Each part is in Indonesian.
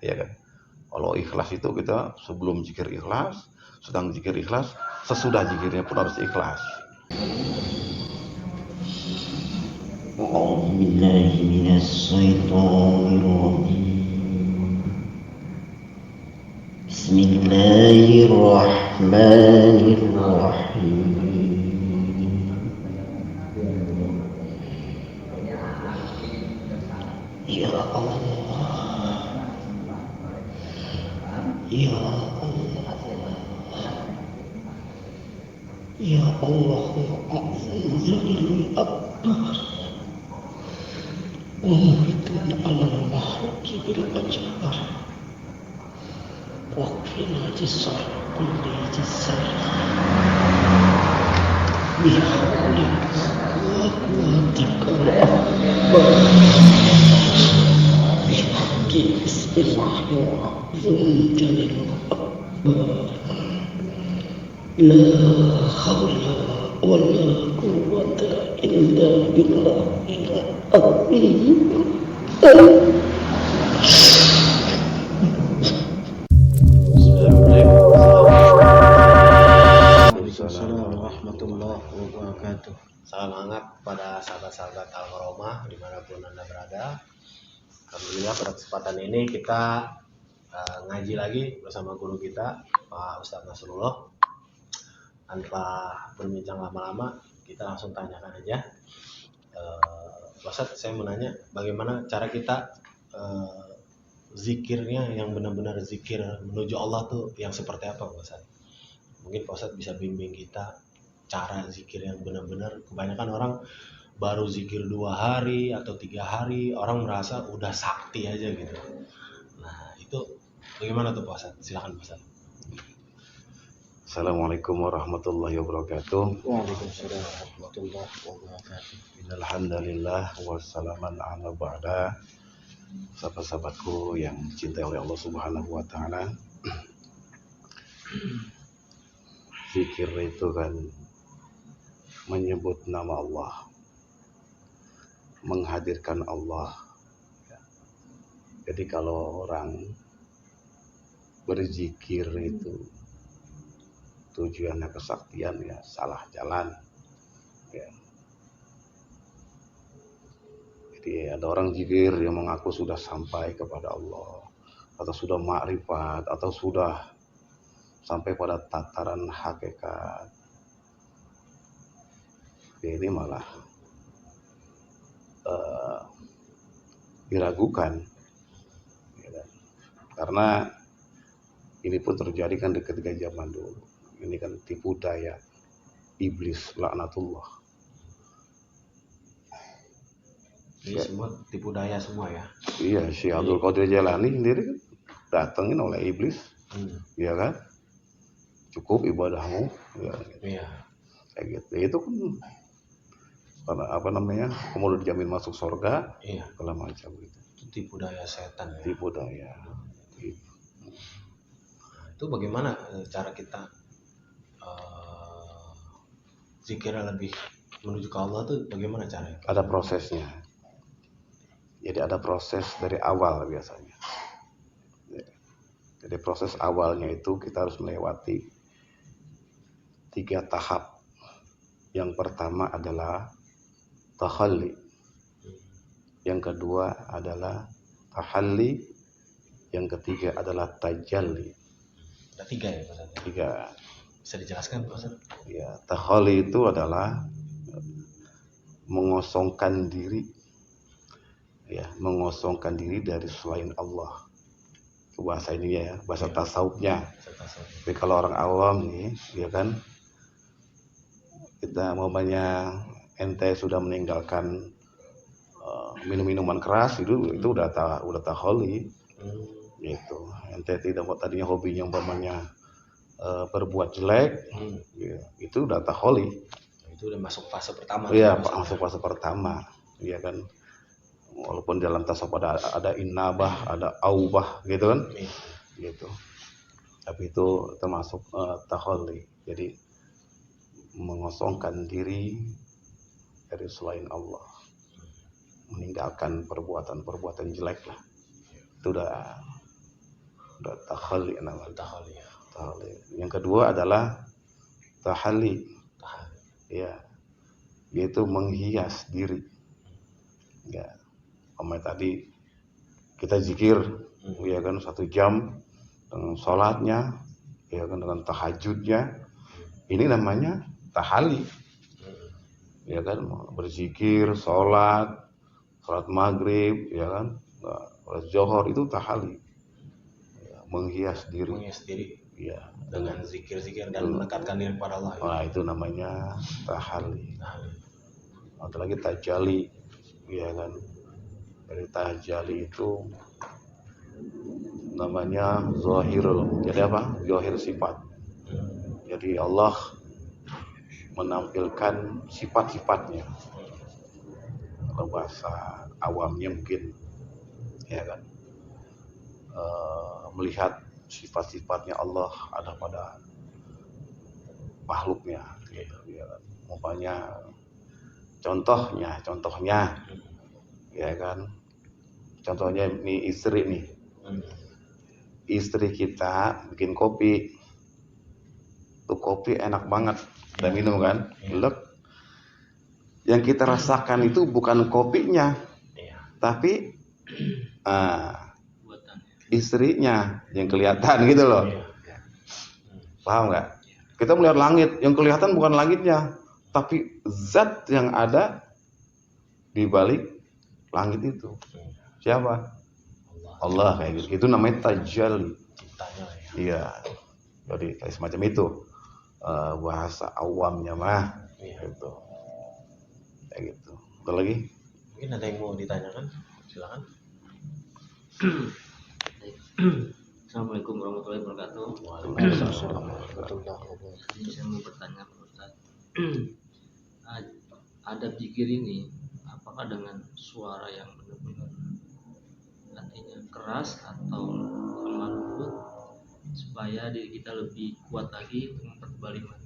ya kan. Kalau ikhlas itu kita sebelum zikir ikhlas, sedang zikir ikhlas, sesudah zikirnya pun harus ikhlas. أعوذ بالله من الشيطان الرجيم بسم الله الرحمن الرحيم يا الله يا الله يا الله العظيم الأكبر ومهتم على المخلوق بالأجبار واكفنا جسر كل جسر بحولك وقوتك الأكبر بحق بسم الله العظيم جل الأكبر لا حول ولا قوة إلا بالله العظيم Waalaikumsalam warahmatullahi wabarakatuh. Salam hangat kepada sahabat-sahabat Al-Qaromah dimanapun Anda berada. Alhamdulillah pada kesempatan ini kita ngaji lagi bersama guru kita Pak Ustadz Nasrullah. Tanpa berbincang lama-lama, kita langsung tanyakan aja. Pak Ustadz, saya mau nanya bagaimana cara kita zikirnya yang benar-benar zikir menuju Allah tuh yang seperti apa Pak Ustadz? Mungkin Pak Ustadz bisa bimbing kita cara zikir yang benar-benar. Kebanyakan orang baru zikir 2 hari atau 3 hari, orang merasa udah sakti aja gitu. Nah itu bagaimana tuh Pak Ustadz? Silakan Pak Ustadz. Assalamualaikum warahmatullahi wabarakatuh. Waalaikumsalam warahmatullahi wabarakatuh. Alhamdulillah wassalaman ala ba'da. Sahabat-sahabatku yang dicintai oleh Allah Subhanahu wa taala. Zikir itu kan menyebut nama Allah, menghadirkan Allah. Jadi kalau orang berzikir itu tujuannya kesaktian, ya salah jalan ya. Jadi ada orang zikir yang mengaku sudah sampai kepada Allah, atau sudah makrifat, atau sudah sampai pada tataran hakikat. Ini malah diragukan ya, karena ini pun terjadi kan ketika zaman dulu. Ini kan tipu daya iblis laknatullah. Ini semua tipu daya semua ya. Iya, si Abdul Qadir Jailani sendiri kan datengin oleh iblis, ya kan? Cukup ibadahmu, ya. Iya. Kayak gitu. Itu kan karena apa namanya? Kemudian dijamin masuk surga, Iya. segala macam gitu. Itu tipu daya setan ya. Tipu daya. Gitu. Nah, itu bagaimana cara kita zikirnya lebih menuju ke Allah tuh bagaimana caranya? Ada prosesnya. Jadi ada proses dari awal biasanya. Jadi proses awalnya itu kita harus melewati 3 tahap. Yang pertama adalah tahalli. Yang kedua adalah tahalli. Yang ketiga adalah tajalli. Ada 3 ya Pak Ustadz? 3. Bisa dijelaskan Pak Ustadz? Ya, tahalli itu adalah mengosongkan diri, ya, mengosongkan diri dari selain Allah. Itu bahasa ini ya, bahasa tasawufnya. Tapi kalau orang awam nih, ya kan, kita umpamanya ente sudah meninggalkan minum-minuman keras, itu udah tahalli. Gitu. Ente tidak mau tadinya hobinya umpamanya berbuat jelek, ya, itu udah tahalli. Itu udah masuk fase pertama. Iya, masuk fase pertama, iya kan. Walaupun dalam tasawuf ada inabah, ada aubah, gitu kan, gitu. Tapi itu termasuk tahalli. Jadi mengosongkan diri dari selain Allah, meninggalkan perbuatan-perbuatan jelek lah. Itu udah Udah tahalli namanya. Tahalli. Tahalli. Yang kedua adalah tahalli. Tahalli. Ya, yaitu menghias diri. Ya, tadi kita zikir, ya kan 1 jam dengan sholatnya, ya kan dengan tahajudnya. Ini namanya tahalli. Ya kan, berzikir, sholat maghrib, ya kan, sholat zuhur itu tahalli. Ya, menghias diri. Ya, Dengan zikir-zikir dan mendekatkan diri kepada Allah. Nah, itu namanya tahalli. Atau lagi tajalli, ya kan. Dari tajalli itu namanya zahirul. Jadi apa? Zahir sifat. Jadi Allah menampilkan sifat-sifatnya. Kalau bahasa awamnya mungkin, ya kan, melihat sifat-sifatnya Allah ada pada makhluknya, gitu, ya kan. Umpamanya contohnya, ya kan. Contohnya ini istri nih. Istri kita bikin kopi. Tuh kopi enak banget. Kita minum kan? Lek. Yang kita rasakan itu bukan kopinya, tapi istrinya yang kelihatan gitu loh. Paham nggak? Kita melihat langit, yang kelihatan bukan langitnya, tapi zat yang ada di balik langit itu. Siapa? Allah, kayak gitu. Itu namanya tajalli. Iya. Jadi kayak semacam itu. Bahasa awamnya mah. Gitu. Kayak gitu. Ada lagi? Mungkin ada yang mau ditanyakan? Silakan. Assalamualaikum warahmatullahi wabarakatuh. Waalaikumsalam. Ini saya mau bertanya Pak Ustaz. Adab zikir ini apakah dengan suara yang benar-benar artinya keras atau lemah lembut supaya diri kita lebih kuat lagi untuk mempertebal iman?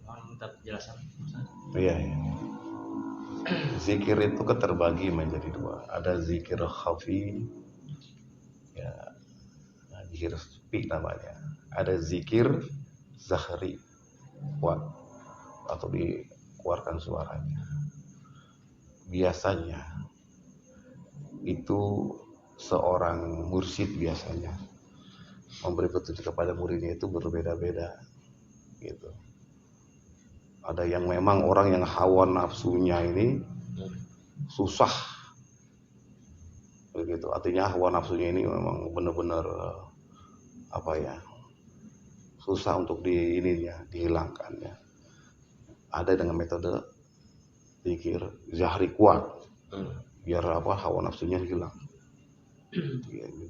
Mohon minta penjelasan Ustaz. Iya. Zikir itu terbagi menjadi 2. Ada zikir khafi, ya, zikir sepi namanya. Ada zikir zahri, kuat atau dikeluarkan suaranya. Biasanya itu seorang mursyid biasanya memberi petunjuk kepada muridnya itu berbeda-beda, gitu. Ada yang memang orang yang hawa nafsunya ini susah, begitu. Artinya hawa nafsunya ini memang benar-benar susah untuk dihilangkannya. Ada dengan metode zikir zahri kuat, biar hawa nafsunya hilang.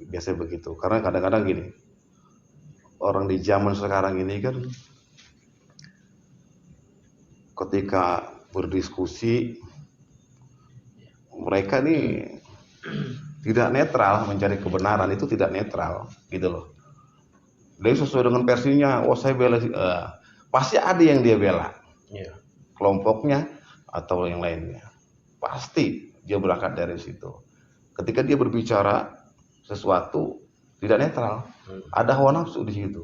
Biasanya begitu. Karena kadang-kadang gini, orang di zaman sekarang ini kan ketika berdiskusi mereka nih tidak netral, mencari kebenaran itu tidak netral, gitu loh. Dia sesuai dengan versinya, saya bela, pasti ada yang dia bela, kelompoknya atau yang lainnya, pasti dia berangkat dari situ. Ketika dia berbicara sesuatu tidak netral, ada hawa nafsu di situ.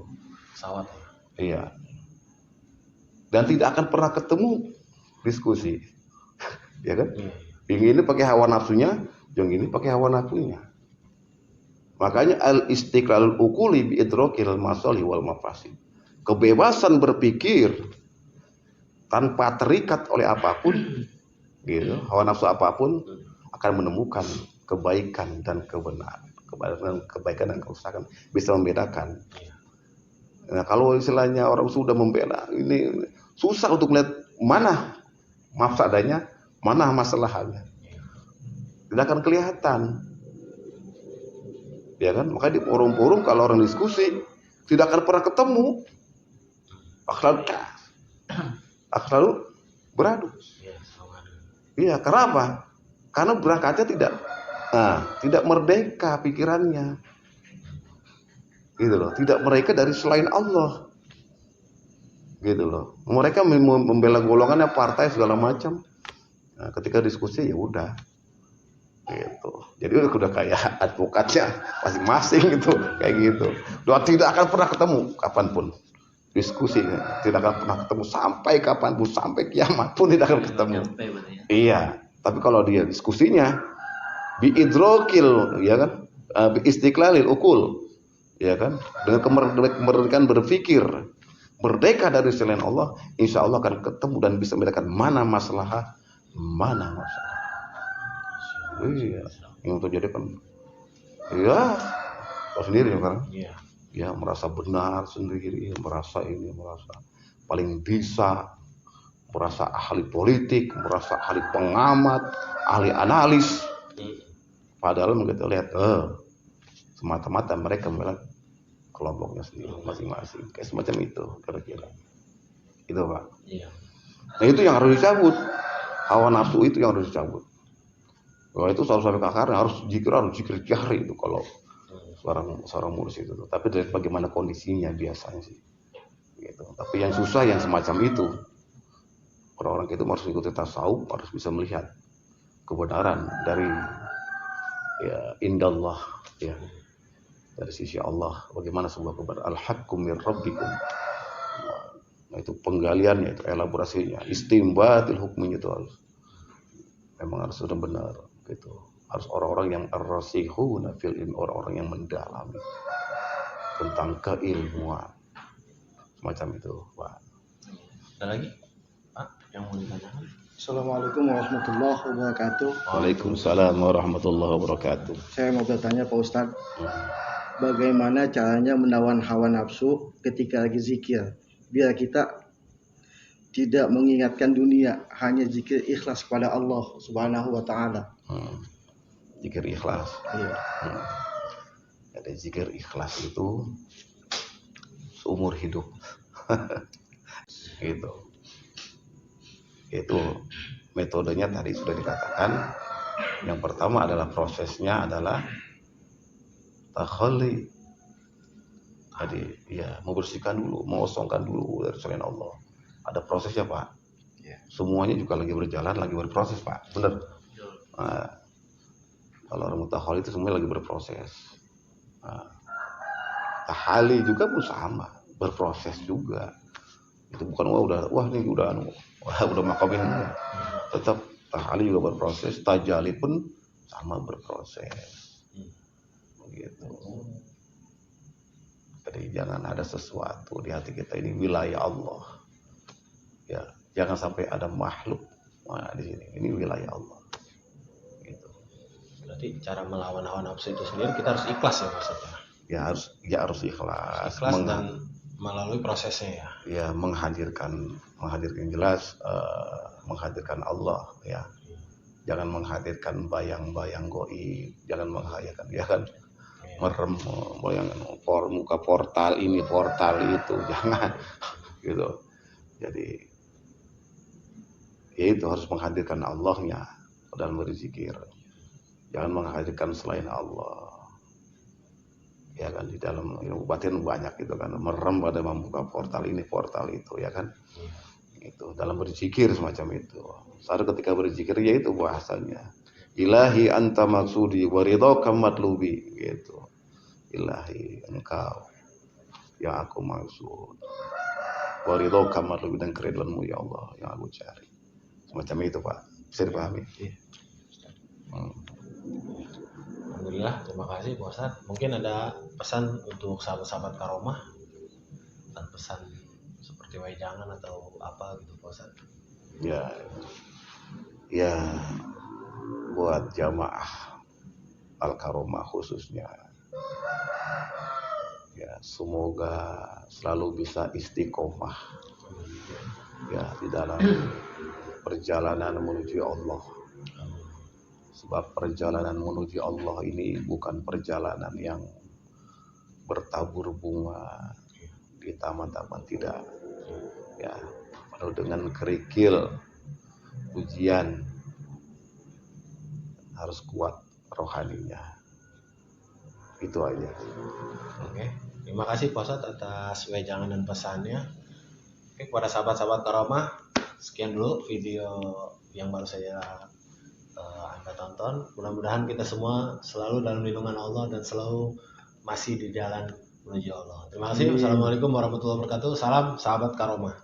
Pesawat. Iya. Dan tidak akan pernah ketemu diskusi, ya kan? Yang ini pakai hawa nafsunya, yang ini pakai hawa nafsunya. Makanya al-istiqlalul uquli bi idrakil masalih wal mafasid. Kebebasan berpikir tanpa terikat oleh apapun, gitu. Hawa nafsu apapun akan menemukan kebaikan dan kebenaran, kebaikan dan kerusakan, bisa membedakan. Nah, kalau istilahnya orang sudah membela, ini susah untuk melihat mana mafsadanya, mana masalahnya. Tidak akan kelihatan. Ya kan? Makanya di forum-forum kalau orang diskusi tidak akan pernah ketemu. Akan beradu. Iya, kenapa? Karena berangkatnya tidak merdeka pikirannya. Gitu loh, tidak mereka dari selain Allah, gitu loh. Mereka membela golongannya, partai segala macam. Nah, ketika diskusi ya udah, gitu. Jadi udah kayak advokatnya masing-masing gitu, kayak gitu. Doa tidak akan pernah ketemu kapanpun. Diskusi tidak akan pernah ketemu sampai kapanpun, sampai kiamat pun tidak akan ketemu. Nyampe berarti ya. Iya, tapi kalau dia diskusinya biidrokil, ya kan, biistiklalil ukul, ya kan, dengan kemerdekaan berpikir, merdeka dari selain Allah, insya Allah akan ketemu dan bisa membedakan mana masalah, mana masalah. Iya, yang terjadi kan, ya, tahu sendiri kan, Iya. ya merasa benar sendiri, merasa ini, merasa paling bisa, merasa ahli politik, merasa ahli pengamat, ahli analis. Padahal kita lihat, semata-mata mereka membela kelompoknya sendiri masing-masing, kayak semacam itu kira-kira. Itu Pak. Iya. Nah itu yang harus dicabut, hawa nafsu itu yang harus dicabut. Kalau itu sampai ke akarnya harus zikir jahri itu kalau seorang murus itu. Tapi dari bagaimana kondisinya biasanya sih. Gitu. Tapi yang susah yang semacam itu, orang-orang itu harus ikuti tasawuf, harus bisa melihat kebenaran dari ya indallah, ya dari sisi Allah. Bagaimana sebuah kebenaran, al-haqqu min rabbikum. Nah itu penggaliannya, itu elaborasinya, istimbatil hukminya itu harus memang harus sudah benar gitu. Harus orang-orang yang ar-rasihuna fil ilm, orang-orang yang mendalami tentang keilmuan semacam itu Pak. Ada lagi Pak yang mau ditanyakan? Assalamualaikum warahmatullahi wabarakatuh. Waalaikumsalam warahmatullahi wabarakatuh. Saya mau bertanya Pak Ustadz, bagaimana caranya menawan hawa nafsu ketika lagi zikir, biar kita tidak mengingatkan dunia, hanya zikir ikhlas kepada Allah Subhanahu wa Ta'ala. Zikir ikhlas. Iya. Jadi zikir ikhlas itu seumur hidup. Gitu. Itu metodenya tadi sudah dikatakan. Yang pertama adalah prosesnya adalah takhalli. Jadi ya membersihkan dulu, mengosongkan dulu dari selain Allah. Ada prosesnya Pak. Ya. Semuanya juga lagi berjalan, lagi berproses Pak. Benar. Nah, kalau orang mutakhali itu semuanya lagi berproses. Nah, tahali juga pun sama, berproses juga. Itu bukan wah ini udah makamin. Tetap tahali juga berproses, tajali pun sama berproses. Begitu. Jadi jangan ada sesuatu di hati kita ini wilayah Allah. Ya, jangan sampai ada makhluk di sini. Ini wilayah Allah. Gitu. Berarti cara melawan hawa nafsu itu sendiri kita harus ikhlas ya maksudnya. Ya harus ikhlas. Dan melalui prosesnya ya. Ya menghadirkan jelas, menghadirkan Allah ya. Jangan menghadirkan bayang-bayang goib, jangan menghadirkan ya kan merem bayangan muka portal ini portal itu, jangan gitu. Jadi ya itu harus menghadirkan Allahnya dalam berzikir. Jangan menghadirkan selain Allah. Ya kan di dalam ilmu batin banyak gitu kan, merem pada membuka portal ini portal itu ya kan. Itu dalam berzikir semacam itu. Saat ketika berzikir ya itu bahasanya. Ilahi anta maksudi wa ridhaka matlubi gitu. Ilahi engkau yang aku maksud. Wa ridhaka matlubi dan keridhaanmu ya Allah yang aku cari. Semacam itu Pak. Bisa dipahami? Iya. Alhamdulillah, terima kasih Pak Ustadz. Mungkin ada pesan untuk sahabat-sahabat Karomah dan pesan seperti wejangan atau apa gitu Pak Ustadz? Ya buat jamaah Al-Karomah khususnya ya semoga selalu bisa istiqomah ya di dalam perjalanan menuju Allah. Sebab perjalanan menuju Allah ini bukan perjalanan yang bertabur bunga di taman-taman, tidak ya, penuh dengan kerikil ujian, harus kuat rohaninya. Itu aja. Oke, terima kasih Pak Ustadz atas wejangan dan pesannya. Oke, kepada sahabat-sahabat Karomah, sekian dulu video yang baru saja Anda tonton. tonton. Mudah-mudahan kita semua selalu dalam lindungan Allah dan selalu masih di jalan menuju Allah. Terima kasih. Wassalamualaikum warahmatullahi wabarakatuh. Salam sahabat Karomah.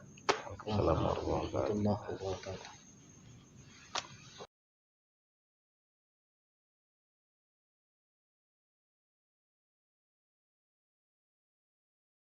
Assalamualaikum warahmatullahi wabarakatuh. Warahmatullahi wabarakatuh.